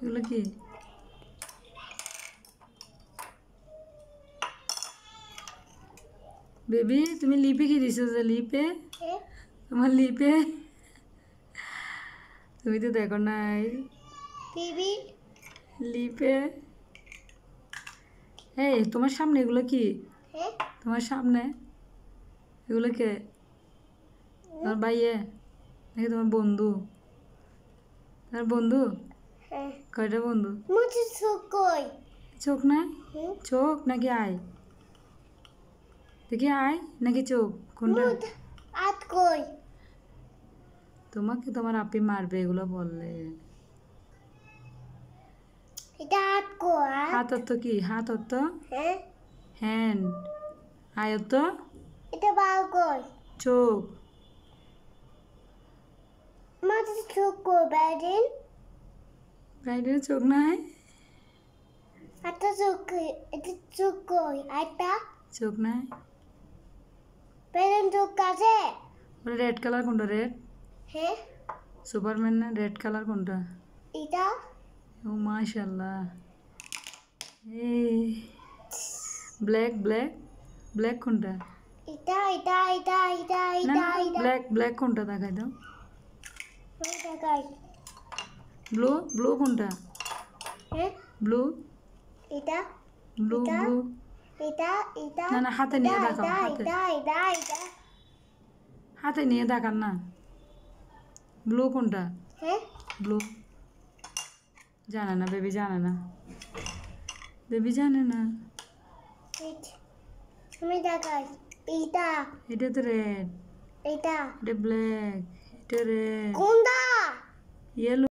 এগুলো কি? বেবি তুমি লিপে কি দিছো যে লিপে? তোমার লিপে তুমি তো দেখো নাই বেবি লিপে। এই তোমার সামনে এগুলো কি? তোমার সামনে এগুলো কে? তোমার ভাইয়ে নাকি তোমার বন্ধু? তোমার বন্ধু? কয়টা বন্ধু? মুঝে চোখ কই? চোখ নাই? চোখ নাকি আয়? দেখি আয় নাকি চোখ কোনটা? হাত কই? তোমাকে তোমার আপি মারবে এগুলো বললে। এটা হাত কই? হাত অর্থ কি? হাত অর্থ হ্যাঁ হ্যান্ড। আয় অর্থ এটা বার কই? চোখ। মুঝে চোখ কই বাইরেন? বাইরে চোখ নাই? একটা চোখ কই? এটা চোখ কই? একটা চোখ নাই? বাইরেন চোখ আছে? ওটা রেড কালার কোনটা? রেড হ্যাঁ সুপারম্যান না? রেড কালার কোনটা? এটা ও মাশাল্লাহ। এই ব্ল্যাক ব্ল্যাক ব্ল্যাক কোনটা? এটা এটা এটা এটা না এটা না এটা ব্ল্যাক ব্ল্যাক কোনটা দেখাই দাও। এটা গাই ব্লু ব্লু কোনটা? হ্যাঁ ব্লু এটা ব্লু এটা ব্লু এটা এটা না না হাতে নিয়ে দেখাও। এটা হাতে এটা এটা এটা হাতে নিয়ে দেখান না। ব্লু কোনটা? হ্যাঁ ব্লু জানে না বেবি, জানে না বেবি, জানে না। আমি দেখাই এটা এটা তো রেড, এটা এটা ব্ল্যাক, এটা রেড, কোনটা? ইয়েলো।